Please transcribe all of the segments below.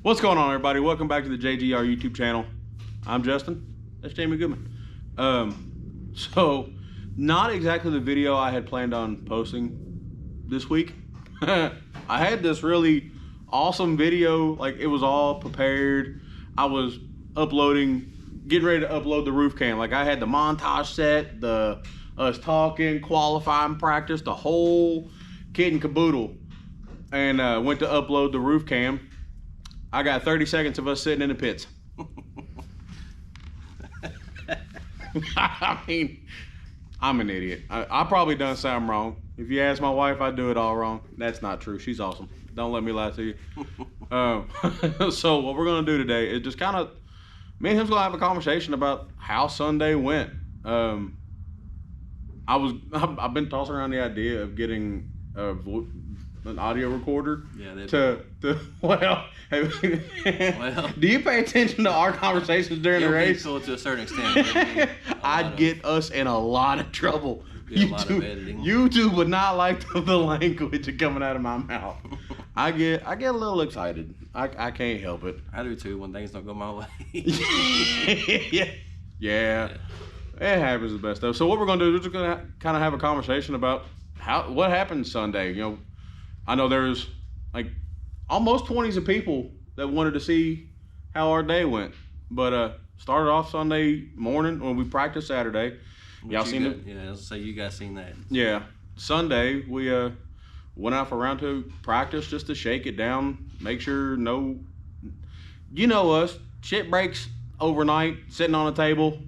What's going on, everybody? Welcome back to the JGR YouTube channel. I'm Justin. That's Jamie Goodman. So not exactly the video I had planned on posting this week. I had this really awesome video, like it was all prepared. I was getting ready to upload the roof cam. Like I had the montage set, us talking, qualifying practice, the whole kit and caboodle, and went to upload the roof cam. I got 30 seconds of us sitting in the pits. I mean, I'm an idiot. I probably done something wrong. If you ask my wife, I do it all wrong. That's not true. She's awesome. Don't let me lie to you. So what we're gonna do today is just kind of, me and him's gonna have a conversation about how Sunday went. I've been tossing around the idea of getting an audio recorder. Yeah, well, do you pay attention to our conversations during the race? To a certain extent. I'd get us in a lot of trouble. A lot of editing. YouTube would not like the language coming out of my mouth. I get a little excited. I can't help it. I do too when things don't go my way. Yeah. It happens the best stuff. So what we're gonna do is we're just gonna kind of have a conversation about what happened Sunday. You know, I know there's like almost 20s of people that wanted to see how our day went. But started off Sunday morning when we practiced Saturday. Y'all seen it? Yeah, I was gonna say you guys seen that. Yeah. Sunday we went out for round 2 practice just to shake it down, make sure you know us, shit breaks overnight, sitting on a table.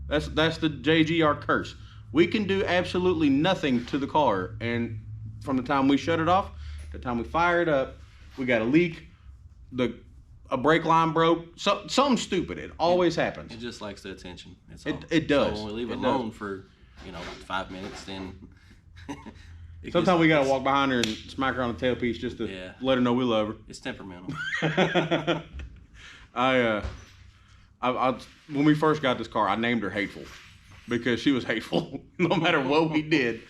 That's the JGR curse. We can do absolutely nothing to the car, and from the time we shut it off to the time we fire it up, we got a leak, a brake line broke, something stupid. It always happens. It just likes the attention. It does. So when we leave it alone for like 5 minutes, then sometimes we gotta walk behind her and smack her on the tailpiece just to let her know we love her. It's temperamental. When we first got this car, I named her Hateful because she was hateful no matter what we did.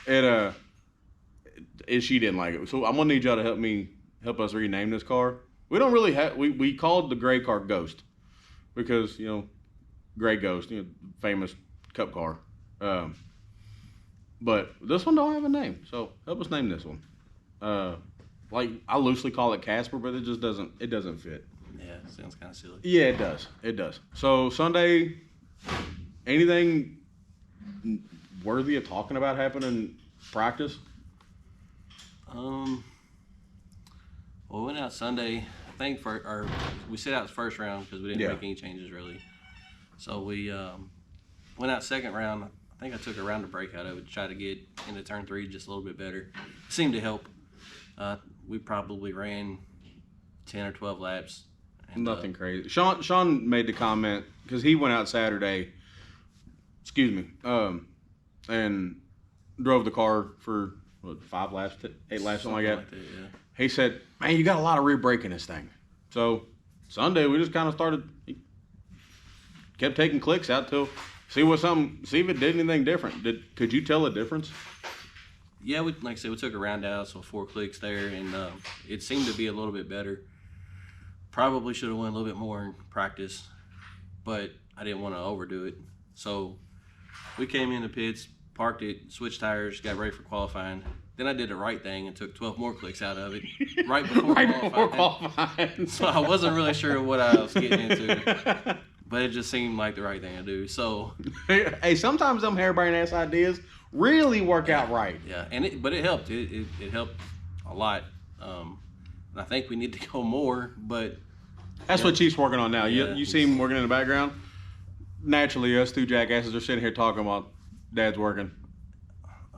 And she didn't like it. So I'm gonna need y'all to help us rename this car. We don't really have, we called the gray car Ghost because, Gray Ghost, famous cup car. But this one don't have a name, so help us name this one. Like I loosely call it Casper, but it just doesn't fit. Yeah, sounds kind of silly. Yeah, it does. So Sunday, anything worthy of talking about happened in practice? Well, we went out Sunday. I think we set out the first round because we didn't make any changes really. So we went out second round. I think I took a round of break out of it to try to get into turn 3 just a little bit better. It seemed to help. We probably ran 10 or 12 laps. And, nothing crazy. Sean made the comment because he went out Saturday. And drove the car for 5 laps, 8 laps, something like that. Yeah. He said, "Man, you got a lot of rear braking this thing." So Sunday we just kind of kept taking clicks out till see if it did anything different. Could you tell a difference? Yeah, like I said, we took a round out, so 4 clicks there, and it seemed to be a little bit better. Probably should have went a little bit more in practice, but I didn't want to overdo it. So we came in the pits, parked it, switched tires, got ready for qualifying. Then I did the right thing and took 12 more clicks out of it right before qualifying. So I wasn't really sure what I was getting into, but it just seemed like the right thing to do. So hey, sometimes them harebrained ass ideas really work out right. Yeah, but it helped. It helped a lot. And I think we need to go more, but that's what Chief's working on now. Yeah, you see him working in the background. Naturally, us two jackasses are sitting here talking while Dad's working.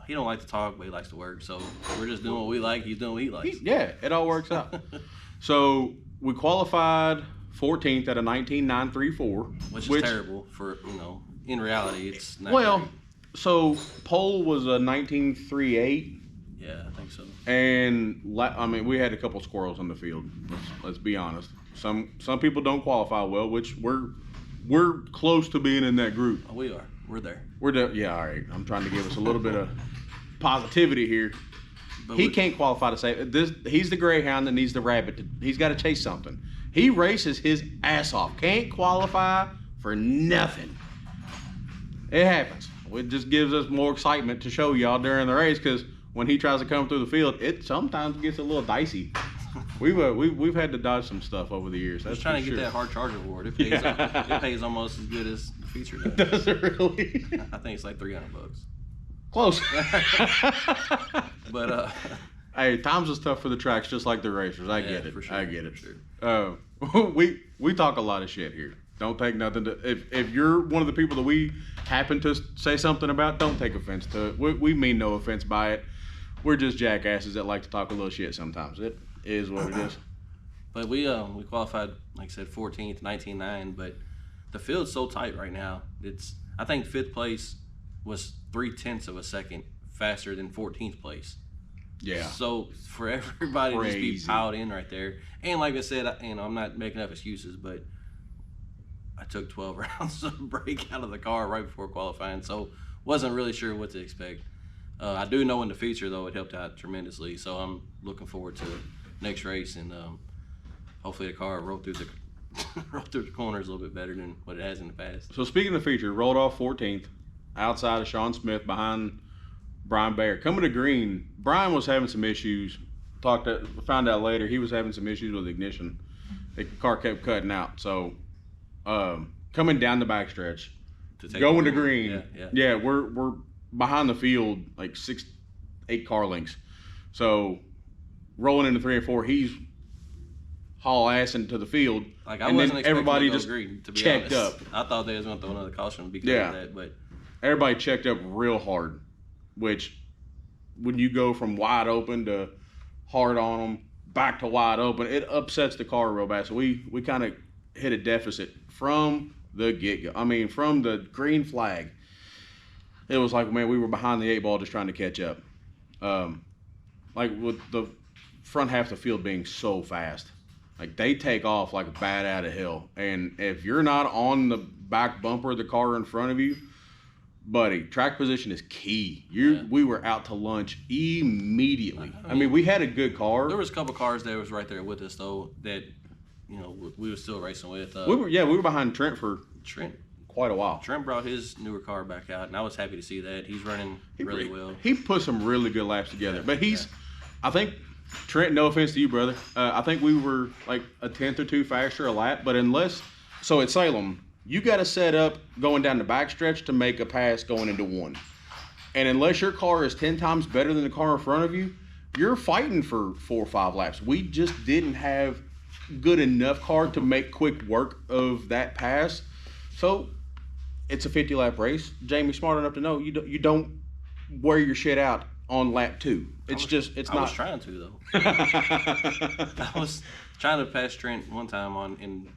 He don't like to talk, but he likes to work. So we're just doing what we like. He's doing what he likes. Yeah, it all works out. So we qualified 14th at a 19.934, which is terrible for in reality, it's not. Well, so pole was a 19.38. Yeah, I think so. And I mean, we had a couple squirrels in the field. Let's be honest. Some people don't qualify well, which we're close to being in that group. Oh, we are. We're there. Yeah, all right. I'm trying to give us a little bit of positivity here. He can't qualify to say this. He's the greyhound that needs the rabbit. He's got to chase something. He races his ass off. Can't qualify for nothing. It happens. It just gives us more excitement to show y'all during the race because when he tries to come through the field, it sometimes gets a little dicey. We've had to dodge some stuff over the years. That's trying to get that hard charge award. It pays, it pays almost as good as the feature does. Does it really? I think it's like $300. Close. But hey, times is tough for the tracks, just like the racers. I get it. For sure, I get it. For sure. We talk a lot of shit here. Don't take nothing to. If you're one of the people that we happen to say something about, don't take offense to it. We mean no offense by it. We're just jackasses that like to talk a little shit sometimes. It is what it is. But we qualified, like I said, 14th, 19.9. But the field's so tight right now. I think 5th place was 0.3 of a second faster than 14th place. Yeah. So for everybody to just be Crazy. piled in right there, and like I said, I'm not making up excuses, but I took 12 rounds of break out of the car right before qualifying, so wasn't really sure what to expect. I do know in the feature though it helped out tremendously, so I'm looking forward to next race and hopefully the car rolled through the corners a little bit better than what it has in the past. So speaking of the feature, rolled off 14th, outside of Sean Smith, behind Brian Bayer. Coming to green, Brian was having some issues. Found out later he was having some issues with ignition. The car kept cutting out. So coming down the backstretch, going to green, yeah, we're behind the field like 6-8 car lengths. So rolling into 3 and 4, he's haul ass into the field. Like I wasn't expecting everybody to go just green, to be checked honest. up. I thought they was going to throw another caution because of that, but everybody checked up real hard, which when you go from wide open to hard on them, back to wide open, it upsets the car real bad. So we kind of hit a deficit from the get-go. I mean, from the green flag, it was like, man, we were behind the 8 ball just trying to catch up. Like with the front half of the field being so fast. Like they take off like a bat out of hell. And if you're not on the back bumper of the car in front of you, buddy, track position is key. We were out to lunch immediately. I mean, we had a good car. There was a couple cars that was right there with us though that we were still racing with. We were behind Trent for quite a while. Trent brought his newer car back out, and I was happy to see that. He's running really well. He put some really good laps together. But I think Trent, no offense to you, brother, I think we were like a 10th or 2 faster a lap. But so at Salem, you got to set up going down the backstretch to make a pass going into 1. And unless your car is 10 times better than the car in front of you, you're fighting for 4 or 5 laps. We just didn't have good enough car to make quick work of that pass. So it's a 50-lap race. Jamie's smart enough to know you don't wear your shit out on lap 2. I was trying to though. I was trying to pass Trent one time in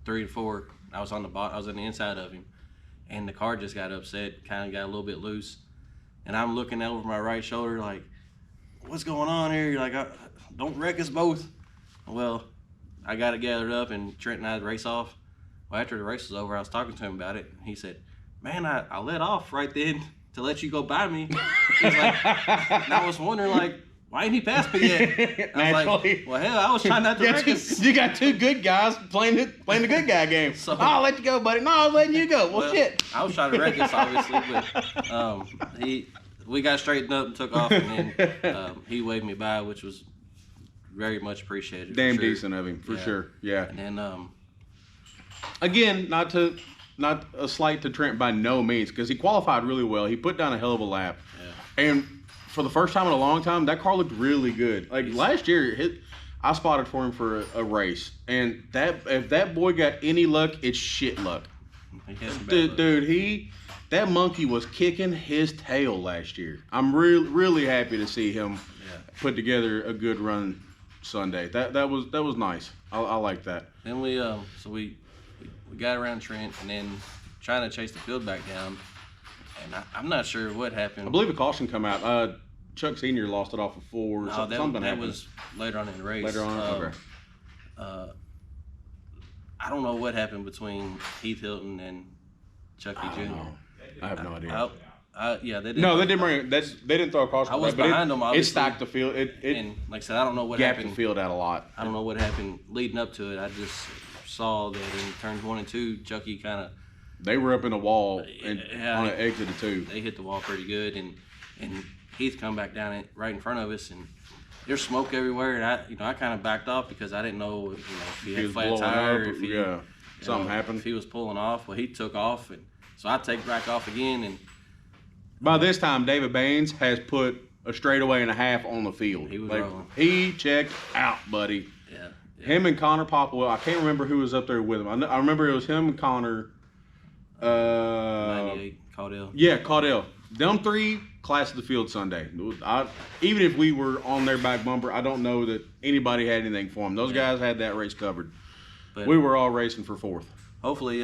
3 and 4. I was on the inside of him, and the car just got upset, kind of got a little bit loose, and I'm looking over my right shoulder like, what's going on here? You're like, don't wreck us both. Well, I got it gathered up, and Trent and I race off. Well, after the race was over, I was talking to him about it. He said, man, I let off right then to let you go by me. He's like, and I was wondering, like, why ain't he pass me yet? I was like, well, hell, I was trying not to wreck us. You got 2 good guys playing the good guy game. So, I'll let you go, buddy. No, I'm letting you go. Well, shit. I was trying to wreck us, obviously, but we got straightened up and took off, and then he waved me by, which was very much appreciated. Damn decent of him, for sure. Yeah. And then, again, not a slight to Trent by no means, because he qualified really well. He put down a hell of a lap. Yeah. And for the first time in a long time, that car looked really good. Like last year, I spotted for him for a race, and if that boy got any luck, it's shit luck. Dude, that monkey was kicking his tail last year. I'm really happy to see him put together a good run Sunday. That was nice. I like that. Then we got around Trent, and then trying to chase the field back down, and I'm not sure what happened. I believe a caution come out. Chuck Sr. lost it off of 4. No, something that was later on in the race. Later on, okay. I don't know what happened between Heath Hilton and Chucky Jr. I have no idea. Yeah, they did. No, they didn't bring they didn't throw a caution. I was but behind them, It obviously. stacked the field. It And like I said, I don't know what gapped happened. the field out a lot. I don't know what happened leading up to it. I just saw that in turns 1 and 2, Chucky kind of They were up in the wall and Yeah, on an exit of 2. they hit the wall pretty good, and Heath come back down it right in front of us, and there's smoke everywhere. And I kind of backed off because I didn't know if he had was flat blowing tire, up, if he, yeah, something if happened. he was pulling off. Well, he took off, and so I take back off again, and By this time, David Baines has put a straightaway and a half on the field. He was rolling. He checked out, buddy. yeah. Him and Connor Popwell. I can't remember who was up there with him. I remember it was him and Connor. 98 Caudell. Yeah, Caudell. Them 3 class of the field Sunday. Even if we were on their back bumper, I don't know that anybody had anything for them. Those guys had that race covered. But We were all racing for 4th. hopefully,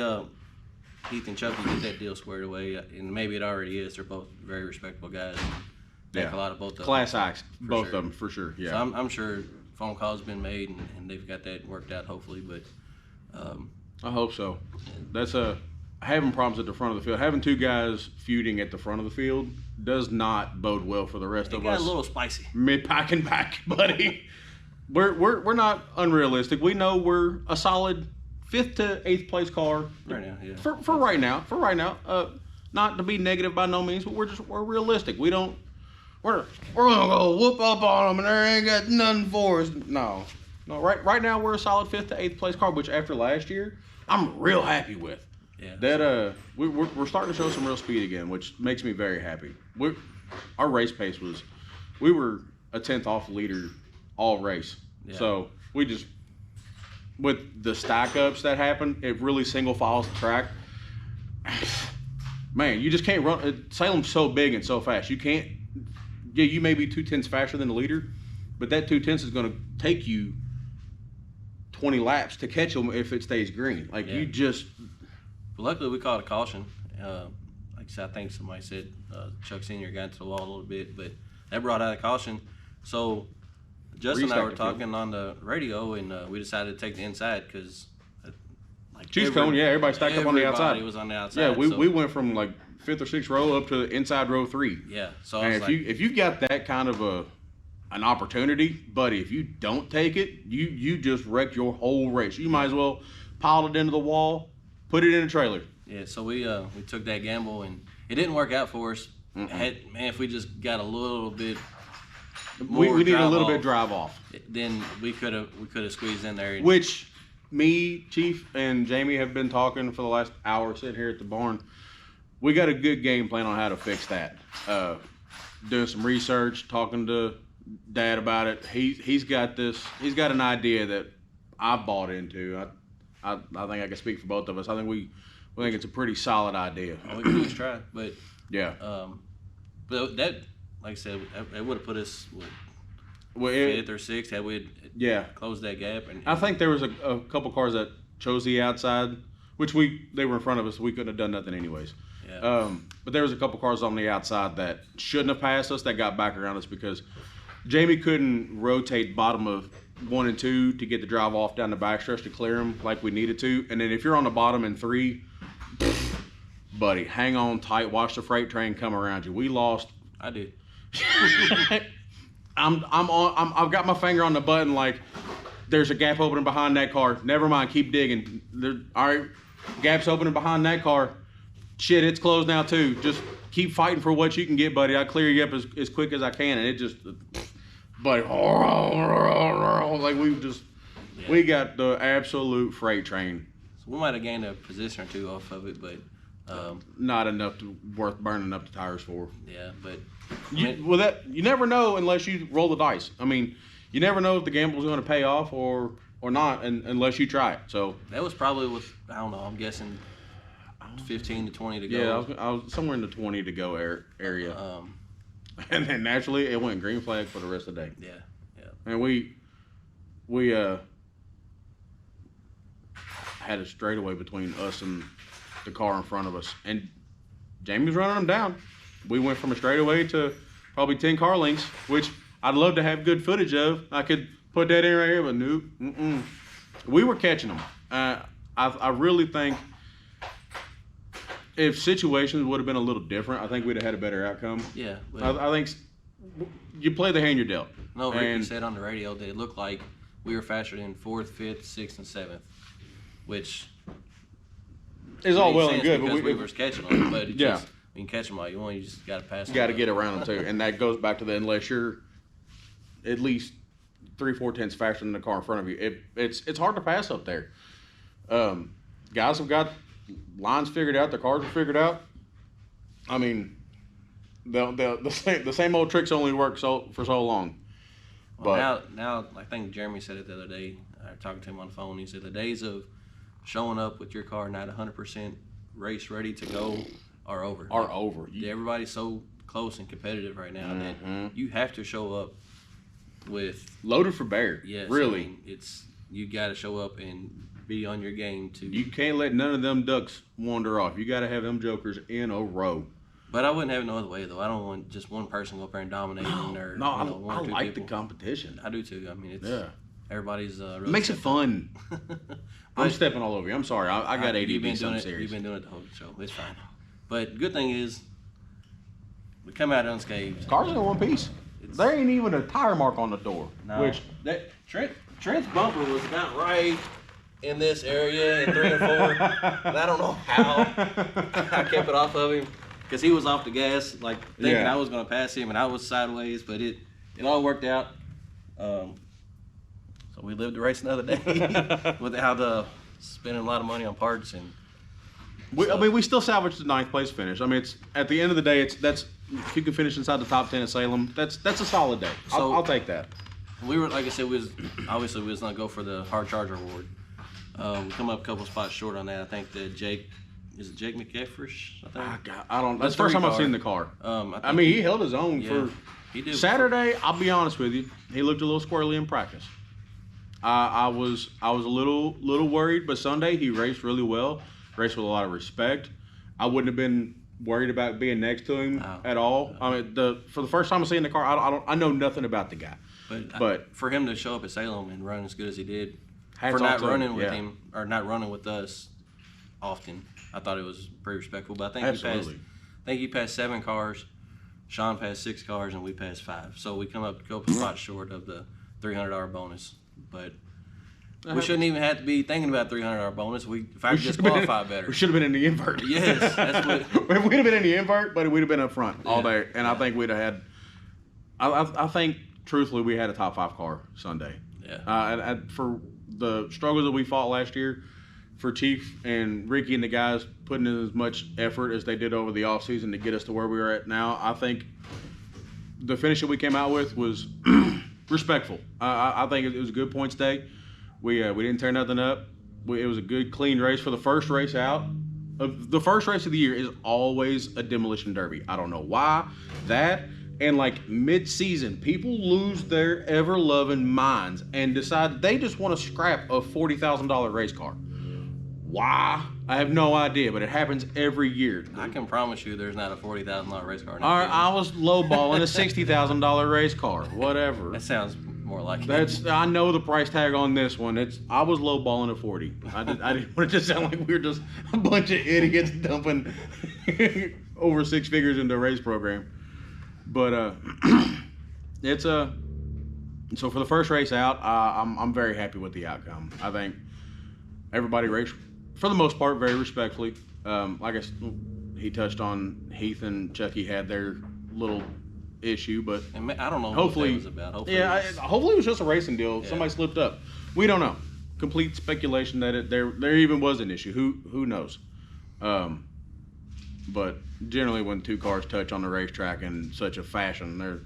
Heath and Chucky get that deal squared away, and maybe it already is. They're both very respectable guys. Think a lot of both of them. Class acts, both sure. of them for sure. Yeah. So I'm sure phone calls been made, and they've got that worked out hopefully. But I hope so. That's having problems at the front of the field. Having 2 guys feuding at the front of the field does not bode well for the rest it of got us. a little spicy. Mid-pack and back, buddy. We're not unrealistic. We know we're a solid 5th to 8th place car Right now, yeah. for right now. For right now, not to be negative by no means, but we're realistic. We're gonna go whoop up on them and they ain't got nothing for us. No. Right now we're a solid 5th to 8th place car, which after last year I'm real happy with. Yeah. That we're starting to show some real speed again, which makes me very happy. Our race pace we were a 10th off leader all race. Yeah. So we just, with the stack ups that happen, it really single files the track. Man, you just can't run. Salem's so big and so fast. You can't. Yeah, you may be 2/10 faster than the leader, but that 2/10 is going to take you 20 laps to catch them if it stays green. Like Yeah. you just. But luckily, we caught a caution. Like I said, I think somebody said Chuck Senior got into the wall a little bit, but that brought out a caution. So Justin and I were Restacked the field. talking on the radio, and we decided to take the inside because, like, Cheese cone, yeah, everybody stacked up on the outside. Everybody was on the outside. Yeah, we so, went from like 5th or 6th row up to inside row 3. Yeah, so I And was if like, you've got that kind of an opportunity, buddy, if you don't take it, you just wreck your whole race. You might as well pile it into the wall, put it in a trailer. yeah, so we took that gamble, and it didn't work out for us. Mm-mm. If we just got a little bit We more need a drive little off, bit drive off. then we could have squeezed in there. And, Which me, Chief, and Jamie have been talking for the last hour sitting here at the barn. We got a good game plan on how to fix that. Doing some research, talking to Dad about it. He's got an idea that I bought into. I think I can speak for both of us. I think we think it's a pretty solid idea. we could always try, but Yeah. but that, like I said, it would have put us Well, 5th or 6th had we yeah. closed that gap. And I think there was a couple cars that chose the outside, which they were in front of us. So we couldn't have done nothing anyways. yeah, But there was a couple cars on the outside that shouldn't have passed us that got back around us because Jamie couldn't rotate bottom of 1 and 2 to get the drive off down the backstretch to clear them like we needed to. And then if you're on the bottom in 3, buddy, hang on tight. Watch the freight train come around you. We lost. I did. I've got my finger on the button like there's a gap opening behind that car. Never mind, keep digging. All right, gap's opening behind that car. Shit, it's closed now too. Just keep fighting for what you can get, buddy. I'll clear you up as quick as I can. And it just, buddy, like we got the absolute freight train. So we might have gained a position or 2 off of it, but Not enough worth burning up the tires for. yeah, but You never know unless you roll the dice. I mean, you never know if the gamble's going to pay off or not, unless you try it. So that was probably with, I don't know, I'm guessing 15 to 20 to go. yeah, I was somewhere in the 20 to go area, and then naturally it went green flag for the rest of the day. Yeah. And we had a straightaway between us and the car in front of us, and Jamie was running them down. We went from a straightaway to probably 10 car lengths, which I'd love to have good footage of. I could put that in right here, but nope. We were catching them. I really think if situations would have been a little different, I think we'd have had a better outcome. Yeah. I think you play the hand you're dealt. No, Ricky And- said on the radio that it looked like we were faster than 4th, 5th, 6th, and 7th, which It's all made well and sense good, because but we were catching them. But it Yeah. just, you can catch them all you want. You just got to pass. you got to get around them too, and that goes back to the unless you're at least 3-4 tenths faster than the car in front of you, it's hard to pass up there. Guys have got lines figured out, their cars are figured out. I mean, the same old tricks only work for so long. Well, now I think Jeremy said it the other day. I was talking to him on the phone. He said the days of showing up with your car not 100% race ready to go are over. Everybody's so close and competitive right now that you have to show up with Loaded for bear. yes. Really. I mean, you got to show up and be on your game to. You can't let none of them ducks wander off. You got to have them jokers in a row. But I wouldn't have it no other way though. I don't want just one person go up there and dominate. Or, No, you know, one I or two like the people. competition. I do too. I mean, it's Yeah. everybody's. Really It makes it fun. I'm But- stepping all over you. I'm sorry. I got You've ADD been some doing it. serious. You've been doing it the whole show. It's fine. But good thing is, we come out unscathed. Cars are in one piece. There ain't even a tire mark on the door. No. Which that Trent's bumper was about right in this area in 3 and 4. And I don't know how I kept it off of him because he was off the gas, like thinking Yeah. I was going to pass him, and I was sideways. But it all worked out. So we lived to race another day without spending a lot of money on parts and. I mean, we still salvaged the 9th place finish. I mean, it's at the end of the day, if you can finish inside the top 10 at Salem, that's a solid day. So- I'll take that. We were, like I said, we was not go for the hard charger award. We come up a couple spots short on that. I think that Jake McEffrish. I think. I don't. That's the first time I've seen the car. I mean, he held his own for he did. Saturday. I'll be honest with you, he looked a little squirrely in practice. I was a little worried, but Sunday he raced really well. Raced with a lot of respect. I wouldn't have been worried about being next to him at all. I mean, for the first time I'm seeing the car, I know nothing about the guy. But for him to show up at Salem and run as good as he did, hats for off not to running with yeah. him or not running with us often, I thought it was pretty respectful. But I think Absolutely. he passed 7 cars, Sean passed 6 cars, and we passed 5. So we come up a couple spots short of the $300 bonus. But we shouldn't even have to be thinking about $300 bonus. If I could just qualify better. We should have been in the invert. Yes, that's what. If we'd have been in the invert, but we'd have been up front all day, and I think we'd have had. I think truthfully, we had a top 5 car Sunday. Yeah. And for the struggles that we fought last year, for Chief and Ricky and the guys putting in as much effort as they did over the offseason to get us to where we are at now, I think the finish that we came out with was respectful. I think it was a good points day. We didn't tear nothing up. It was a good, clean race for the first race out. The first race of the year is always a demolition derby. I don't know why. That and like mid-season, people lose their ever-loving minds and decide they just want to scrap a $40,000 race car. Why? I have no idea, but it happens every year. I can promise you there's not a $40,000 race car. All right, I was lowballing a $60,000 race car. Whatever. That sounds more like it. I know the price tag on this one. I was lowballing at 40. I didn't want it to sound like we were just a bunch of idiots dumping over 6 figures into a race program. But it's so for the first race out, I'm very happy with the outcome. I think everybody raced for the most part very respectfully. Like he touched on, Heath and Chucky had their little issue, but And I don't know hopefully what that was about. Hopefully, yeah, hopefully it was just a racing deal. Yeah. Somebody slipped up. We don't know. Complete speculation that there even was an issue. Who knows? But generally, when 2 cars touch on the racetrack in such a fashion, their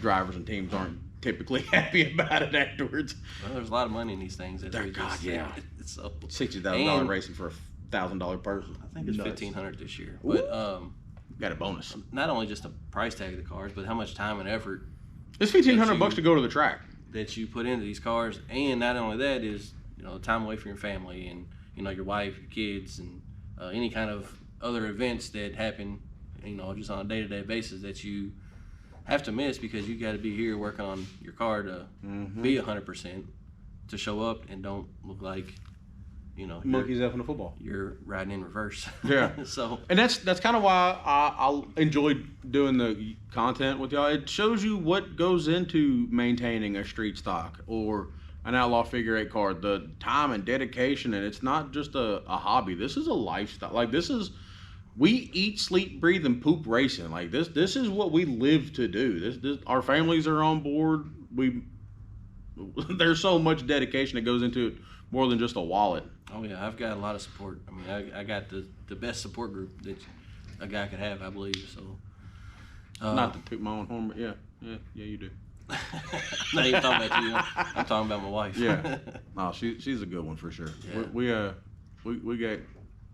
drivers and teams aren't typically happy about it afterwards. well, there's a lot of money in these things. That we God, just, yeah. So $60,000 And- racing for $1,000 person. I think it's Nuts. $1,500 this year. But Got a bonus. not only just the price tag of the cars, but how much time and effort It's $1,500 to go to the track. that you put into these cars, and not only that is time away from your family and your wife, your kids, and any kind of other events that happen, just on a day-to-day basis that you have to miss because you got to be here working on your car to be 100% to show up and don't look like you know, monkeys up in the football. you're riding in reverse. Yeah. So And that's kind of why I enjoy doing the content with y'all. It shows you what goes into maintaining a street stock or an outlaw figure eight card, the time and dedication, and it's not just a hobby. This is a lifestyle. Like we eat, sleep, breathe, and poop racing. Like this is what we live to do. This our families are on board. There's so much dedication that goes into it, more than just a wallet. oh yeah, I've got a lot of support. I mean, I got the best support group that a guy could have, I believe. So Not to toot my own horn, but yeah, you do. not even talking about you. I'm talking about my wife. Yeah. No, she's a good one for sure. Yeah. We got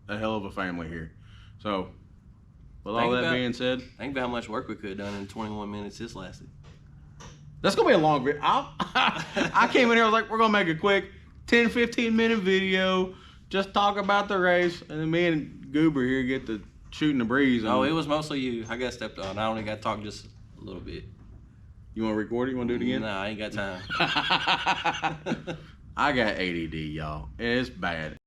a hell of a family here. So, with all Think that about- being said, Think about how much work we could have done in 21 minutes this lasted. that's gonna be a long video. I came in here, I was like, we're gonna make a quick 10, 15-minute video, just talk about the race, and then me and Goober here get to shooting the breeze. Oh, it was mostly you. I got stepped on. I only got to talk just a little bit. You want to record it? You want to do it again? Nah, I ain't got time. I got ADD, y'all. It's bad.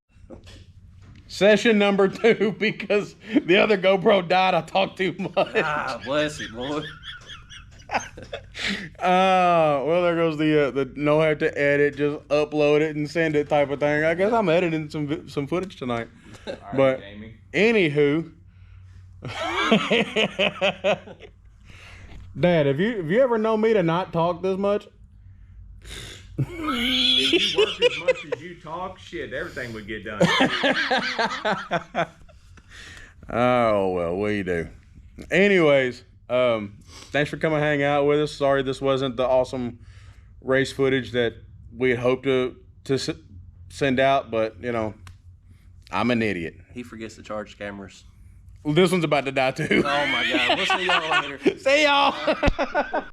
Session number 2, because the other GoPro died. I talked too much. Ah, bless it, boy. Well, there goes the no have to edit, just upload it and send it type of thing. I guess I'm editing some footage tonight. All right, But Jamie. anywho, Dad, have you ever known me to not talk this much? If you work as much as you talk, shit, everything would get done. Oh well, what do you do? Anyways, thanks for coming hang out with us. Sorry this wasn't the awesome race footage that we had hoped to send out, but you know, I'm an idiot. He forgets to charge cameras. This one's about to die too. Oh my God. We'll see y'all later. See y'all.